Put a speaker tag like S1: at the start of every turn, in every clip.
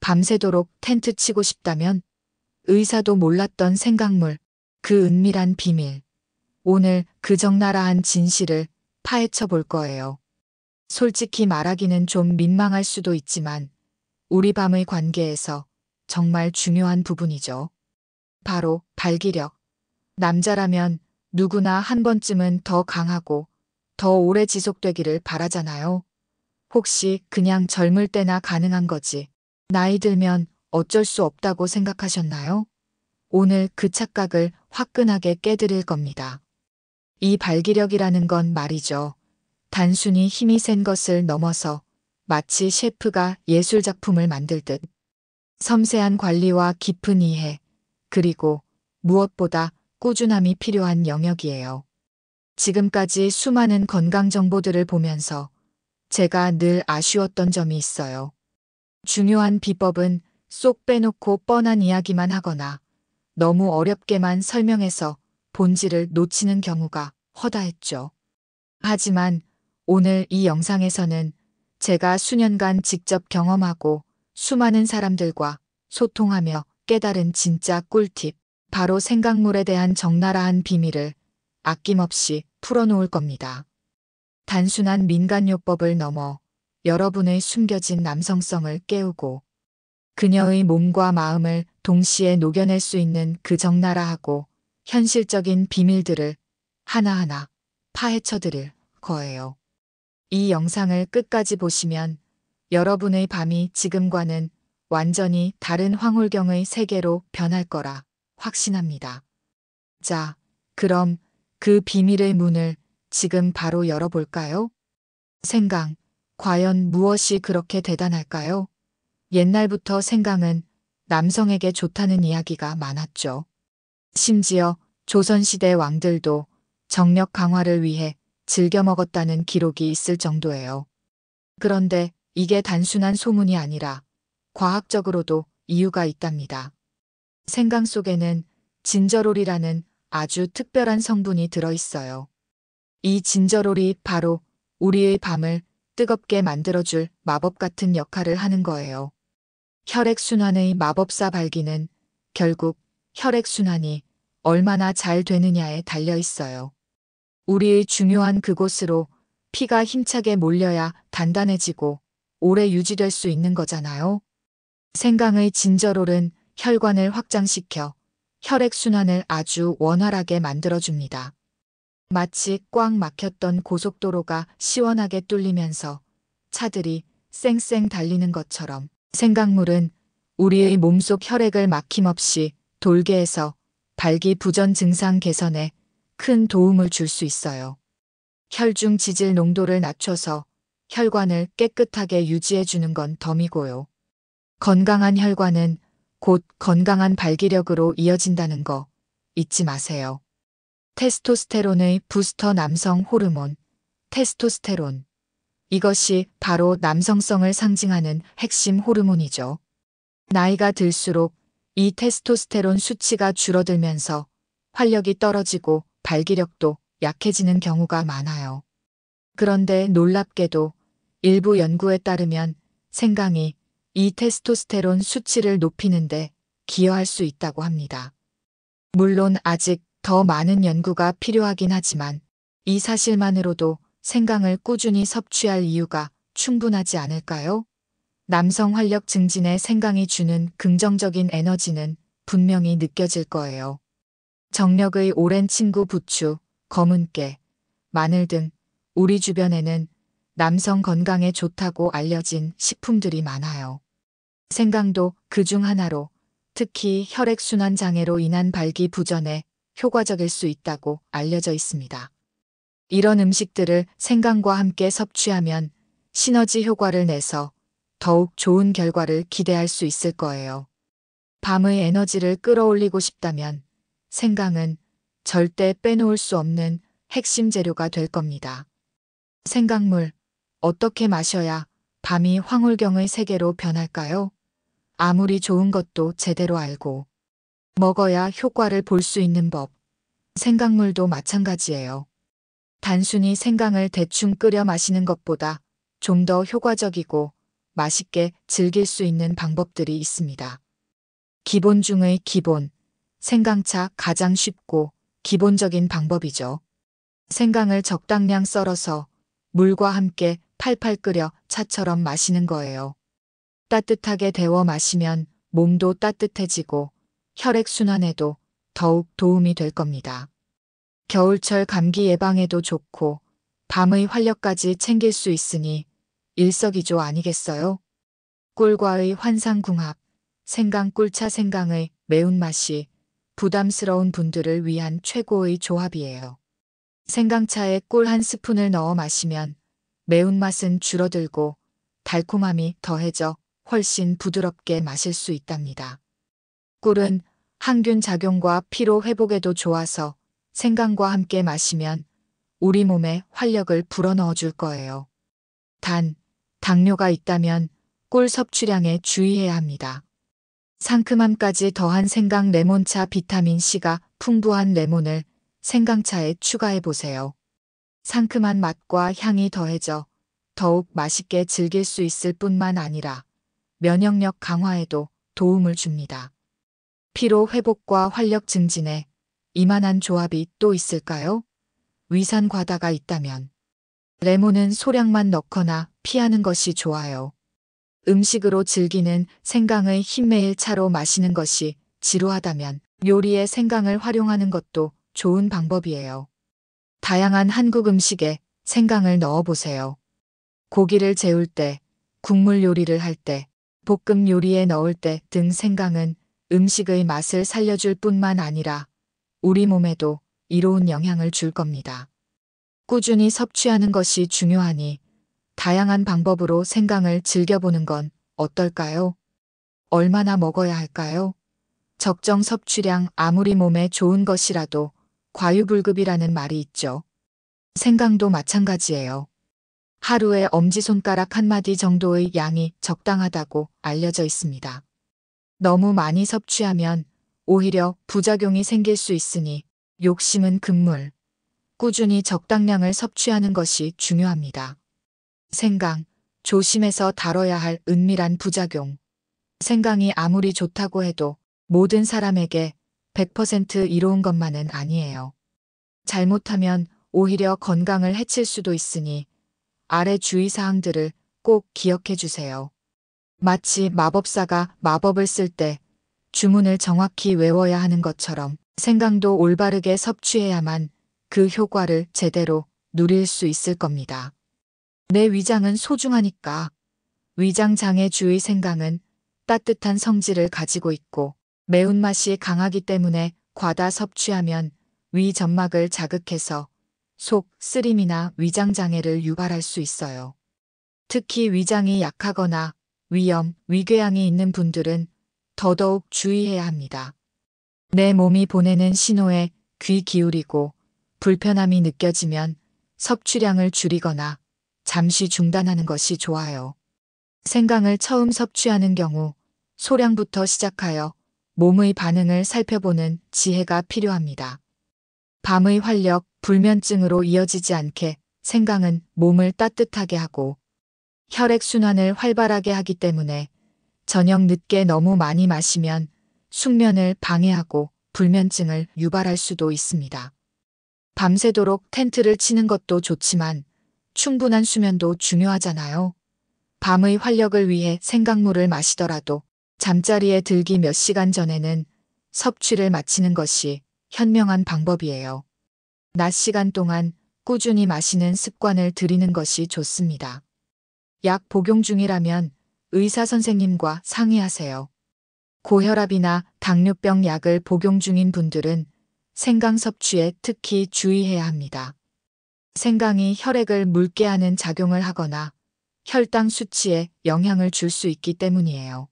S1: 밤새도록 텐트 치고 싶다면? 의사도 몰랐던 생각물, 그 은밀한 비밀. 오늘 그 적나라한 진실을 파헤쳐 볼 거예요. 솔직히 말하기는 좀 민망할 수도 있지만 우리 밤의 관계에서 정말 중요한 부분이죠. 바로 발기력. 남자라면 누구나 한 번쯤은 더 강하고 더 오래 지속되기를 바라잖아요. 혹시 그냥 젊을 때나 가능한 거지, 나이 들면 어쩔 수 없다고 생각하셨나요? 오늘 그 착각을 화끈하게 깨드릴 겁니다. 이 발기력이라는 건 말이죠. 단순히 힘이 센 것을 넘어서 마치 셰프가 예술작품을 만들듯 섬세한 관리와 깊은 이해, 그리고 무엇보다 꾸준함이 필요한 영역이에요. 지금까지 수많은 건강 정보들을 보면서 제가 늘 아쉬웠던 점이 있어요. 중요한 비법은 쏙 빼놓고 뻔한 이야기만 하거나 너무 어렵게만 설명해서 본질을 놓치는 경우가 허다했죠. 하지만 오늘 이 영상에서는 제가 수년간 직접 경험하고 수많은 사람들과 소통하며 깨달은 진짜 꿀팁, 바로 생각물에 대한 적나라한 비밀을 아낌없이 풀어놓을 겁니다. 단순한 민간요법을 넘어 여러분의 숨겨진 남성성을 깨우고 그녀의 몸과 마음을 동시에 녹여낼 수 있는 그 적나라하고 현실적인 비밀들을 하나하나 파헤쳐드릴 거예요. 이 영상을 끝까지 보시면 여러분의 밤이 지금과는 완전히 다른 황홀경의 세계로 변할 거라 확신합니다. 자, 그럼 그 비밀의 문을 지금 바로 열어볼까요? 생강, 과연 무엇이 그렇게 대단할까요? 옛날부터 생강은 남성에게 좋다는 이야기가 많았죠. 심지어 조선시대 왕들도 정력 강화를 위해 즐겨 먹었다는 기록이 있을 정도예요. 그런데 이게 단순한 소문이 아니라 과학적으로도 이유가 있답니다. 생강 속에는 진저롤이라는 아주 특별한 성분이 들어있어요. 이 진저롤이 바로 우리의 밤을 뜨겁게 만들어줄 마법 같은 역할을 하는 거예요. 혈액순환의 마법사 발기는 결국 혈액순환이 얼마나 잘 되느냐에 달려 있어요. 우리의 중요한 그곳으로 피가 힘차게 몰려야 단단해지고 오래 유지될 수 있는 거잖아요. 생강의 진저롤은 혈관을 확장시켜 혈액순환을 아주 원활하게 만들어줍니다. 마치 꽉 막혔던 고속도로가 시원하게 뚫리면서 차들이 쌩쌩 달리는 것처럼 생강물은 우리의 몸속 혈액을 막힘없이 돌게 해서 발기부전 증상 개선에 큰 도움을 줄 수 있어요. 혈중 지질 농도를 낮춰서 혈관을 깨끗하게 유지해주는 건 덤이고요. 건강한 혈관은 곧 건강한 발기력으로 이어진다는 거 잊지 마세요. 테스토스테론의 부스터 남성 호르몬, 테스토스테론. 이것이 바로 남성성을 상징하는 핵심 호르몬이죠. 나이가 들수록 이 테스토스테론 수치가 줄어들면서 활력이 떨어지고 발기력도 약해지는 경우가 많아요. 그런데 놀랍게도 일부 연구에 따르면 생강이 이 테스토스테론 수치를 높이는데 기여할 수 있다고 합니다. 물론 아직 더 많은 연구가 필요하긴 하지만 이 사실만으로도 생강을 꾸준히 섭취할 이유가 충분하지 않을까요? 남성 활력 증진에 생강이 주는 긍정적인 에너지는 분명히 느껴질 거예요. 정력의 오랜 친구 부추, 검은깨, 마늘 등 우리 주변에는 남성 건강에 좋다고 알려진 식품들이 많아요. 생강도 그중 하나로 특히 혈액순환 장애로 인한 발기부전에 효과적일 수 있다고 알려져 있습니다. 이런 음식들을 생강과 함께 섭취하면 시너지 효과를 내서 더욱 좋은 결과를 기대할 수 있을 거예요. 밤의 에너지를 끌어올리고 싶다면 생강은 절대 빼놓을 수 없는 핵심 재료가 될 겁니다. 생강물, 어떻게 마셔야 밤이 황홀경의 세계로 변할까요? 아무리 좋은 것도 제대로 알고 먹어야 효과를 볼 수 있는 법. 생강물도 마찬가지예요. 단순히 생강을 대충 끓여 마시는 것보다 좀 더 효과적이고 맛있게 즐길 수 있는 방법들이 있습니다. 기본 중의 기본, 생강차 가장 쉽고 기본적인 방법이죠. 생강을 적당량 썰어서 물과 함께 팔팔 끓여 차처럼 마시는 거예요. 따뜻하게 데워 마시면 몸도 따뜻해지고 혈액순환에도 더욱 도움이 될 겁니다. 겨울철 감기 예방에도 좋고 밤의 활력까지 챙길 수 있으니 일석이조 아니겠어요? 꿀과의 환상궁합, 생강 꿀차 생강의 매운맛이 부담스러운 분들을 위한 최고의 조합이에요. 생강차에 꿀 한 스푼을 넣어 마시면 매운맛은 줄어들고 달콤함이 더해져 훨씬 부드럽게 마실 수 있답니다. 꿀은 항균 작용과 피로 회복에도 좋아서 생강과 함께 마시면 우리 몸에 활력을 불어넣어 줄 거예요. 단, 당뇨가 있다면 꿀 섭취량에 주의해야 합니다. 상큼함까지 더한 생강 레몬차 비타민C가 풍부한 레몬을 생강차에 추가해 보세요. 상큼한 맛과 향이 더해져 더욱 맛있게 즐길 수 있을 뿐만 아니라 면역력 강화에도 도움을 줍니다. 피로 회복과 활력 증진에 이만한 조합이 또 있을까요? 위산 과다가 있다면 레몬은 소량만 넣거나 피하는 것이 좋아요. 음식으로 즐기는 생강의 흰매일 차로 마시는 것이 지루하다면 요리에 생강을 활용하는 것도 좋은 방법이에요. 다양한 한국 음식에 생강을 넣어보세요. 고기를 재울 때, 국물 요리를 할 때, 볶음 요리에 넣을 때 등 생강은 음식의 맛을 살려줄 뿐만 아니라 우리 몸에도 이로운 영향을 줄 겁니다. 꾸준히 섭취하는 것이 중요하니 다양한 방법으로 생강을 즐겨보는 건 어떨까요? 얼마나 먹어야 할까요? 적정 섭취량 아무리 몸에 좋은 것이라도 과유불급이라는 말이 있죠. 생강도 마찬가지예요. 하루에 엄지손가락 한 마디 정도의 양이 적당하다고 알려져 있습니다. 너무 많이 섭취하면 오히려 부작용이 생길 수 있으니 욕심은 금물. 꾸준히 적당량을 섭취하는 것이 중요합니다. 생강, 조심해서 다뤄야 할 은밀한 부작용. 생강이 아무리 좋다고 해도 모든 사람에게 100% 이로운 것만은 아니에요. 잘못하면 오히려 건강을 해칠 수도 있으니 아래 주의사항들을 꼭 기억해 주세요. 마치 마법사가 마법을 쓸 때 주문을 정확히 외워야 하는 것처럼 생강도 올바르게 섭취해야만 그 효과를 제대로 누릴 수 있을 겁니다. 내 위장은 소중하니까. 위장장애 주의 생강은 따뜻한 성질을 가지고 있고 매운맛이 강하기 때문에 과다 섭취하면 위 점막을 자극해서 속 쓰림이나 위장장애를 유발할 수 있어요. 특히 위장이 약하거나 위염, 위궤양이 있는 분들은 더더욱 주의해야 합니다. 내 몸이 보내는 신호에 귀 기울이고 불편함이 느껴지면 섭취량을 줄이거나 잠시 중단하는 것이 좋아요. 생강을 처음 섭취하는 경우 소량부터 시작하여 몸의 반응을 살펴보는 지혜가 필요합니다. 밤의 활력, 불면증으로 이어지지 않게 생강은 몸을 따뜻하게 하고 혈액순환을 활발하게 하기 때문에 저녁 늦게 너무 많이 마시면 숙면을 방해하고 불면증을 유발할 수도 있습니다. 밤새도록 텐트를 치는 것도 좋지만 충분한 수면도 중요하잖아요. 밤의 활력을 위해 생강물을 마시더라도 잠자리에 들기 몇 시간 전에는 섭취를 마치는 것이 현명한 방법이에요. 낮 시간 동안 꾸준히 마시는 습관을 들이는 것이 좋습니다. 약 복용 중이라면 의사 선생님과 상의하세요. 고혈압이나 당뇨병 약을 복용 중인 분들은 생강 섭취에 특히 주의해야 합니다. 생강이 혈액을 묽게 하는 작용을 하거나 혈당 수치에 영향을 줄 수 있기 때문이에요.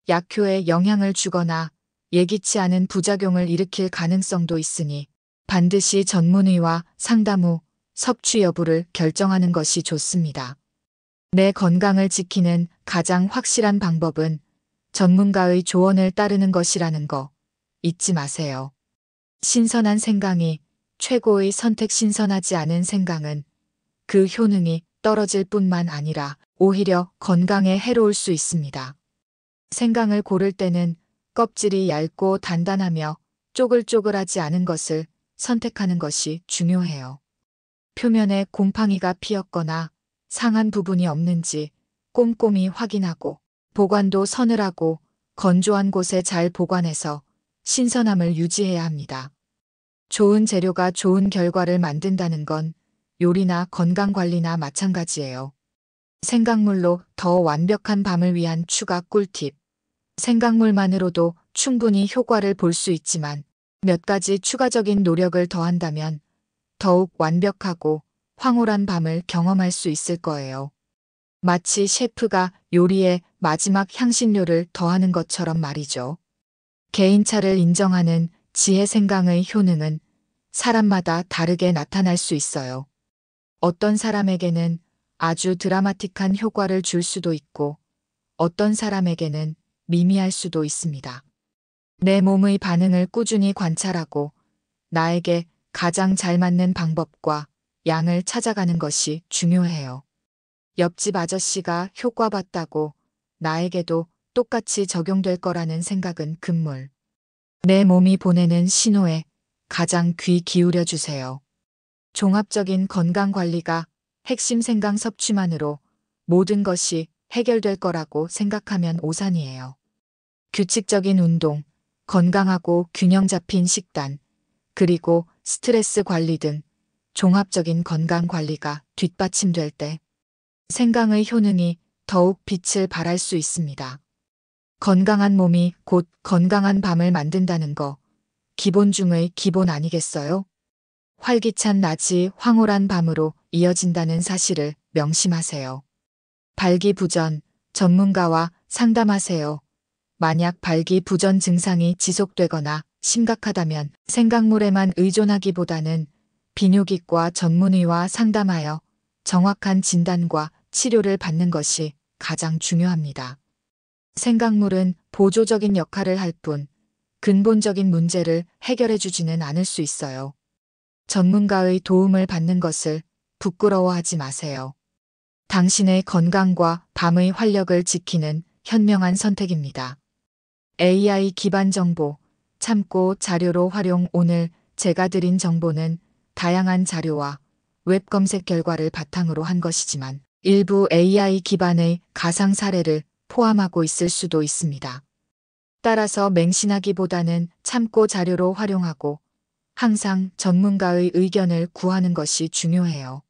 S1: 약효에 영향을 주거나 예기치 않은 부작용을 일으킬 가능성도 있으니 반드시 전문의와 상담 후 섭취 여부를 결정하는 것이 좋습니다. 내 건강을 지키는 가장 확실한 방법은 전문가의 조언을 따르는 것이라는 거 잊지 마세요. 신선한 생강이 최고의 선택. 신선하지 않은 생강은 그 효능이 떨어질 뿐만 아니라 오히려 건강에 해로울 수 있습니다. 생강을 고를 때는 껍질이 얇고 단단하며 쪼글쪼글하지 않은 것을 선택하는 것이 중요해요. 표면에 곰팡이가 피었거나 상한 부분이 없는지 꼼꼼히 확인하고 보관도 서늘하고 건조한 곳에 잘 보관해서 신선함을 유지해야 합니다. 좋은 재료가 좋은 결과를 만든다는 건 요리나 건강관리나 마찬가지예요. 생강물로 더 완벽한 밤을 위한 추가 꿀팁. 생강물만으로도 충분히 효과를 볼 수 있지만 몇 가지 추가적인 노력을 더한다면 더욱 완벽하고 황홀한 밤을 경험할 수 있을 거예요. 마치 셰프가 요리에 마지막 향신료를 더하는 것처럼 말이죠. 개인차를 인정하는 지혜 생강의 효능은 사람마다 다르게 나타날 수 있어요. 어떤 사람에게는 아주 드라마틱한 효과를 줄 수도 있고 어떤 사람에게는 미미할 수도 있습니다. 내 몸의 반응을 꾸준히 관찰하고 나에게 가장 잘 맞는 방법과 양을 찾아가는 것이 중요해요. 옆집 아저씨가 효과 봤다고 나에게도 똑같이 적용될 거라는 생각은 금물. 내 몸이 보내는 신호에 가장 귀 기울여 주세요. 종합적인 건강 관리가 핵심 생강 섭취만으로 모든 것이 해결될 거라고 생각하면 오산이에요. 규칙적인 운동, 건강하고 균형 잡힌 식단, 그리고 스트레스 관리 등 종합적인 건강 관리가 뒷받침될 때 생강의 효능이 더욱 빛을 발할 수 있습니다. 건강한 몸이 곧 건강한 밤을 만든다는 거 기본 중의 기본 아니겠어요? 활기찬 낮이 황홀한 밤으로 이어진다는 사실을 명심하세요. 발기부전, 전문가와 상담하세요. 만약 발기부전 증상이 지속되거나 심각하다면 생강물에만 의존하기보다는 비뇨기과 전문의와 상담하여 정확한 진단과 치료를 받는 것이 가장 중요합니다. 생강물은 보조적인 역할을 할 뿐 근본적인 문제를 해결해 주지는 않을 수 있어요. 전문가의 도움을 받는 것을 부끄러워하지 마세요. 당신의 건강과 밤의 활력을 지키는 현명한 선택입니다. AI 기반 정보, 참고 자료로 활용. 오늘 제가 드린 정보는 다양한 자료와 웹 검색 결과를 바탕으로 한 것이지만 일부 AI 기반의 가상 사례를 포함하고 있을 수도 있습니다. 따라서 맹신하기보다는 참고 자료로 활용하고 항상 전문가의 의견을 구하는 것이 중요해요.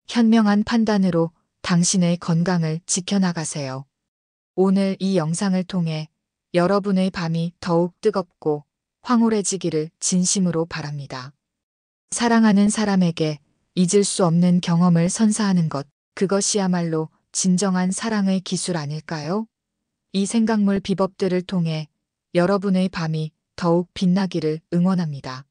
S1: 현명한 판단으로 당신의 건강을 지켜나가세요. 오늘 이 영상을 통해 여러분의 밤이 더욱 뜨겁고 황홀해지기를 진심으로 바랍니다. 사랑하는 사람에게 잊을 수 없는 경험을 선사하는 것, 그것이야말로 진정한 사랑의 기술 아닐까요? 이 생강물 비법들을 통해 여러분의 밤이 더욱 빛나기를 응원합니다.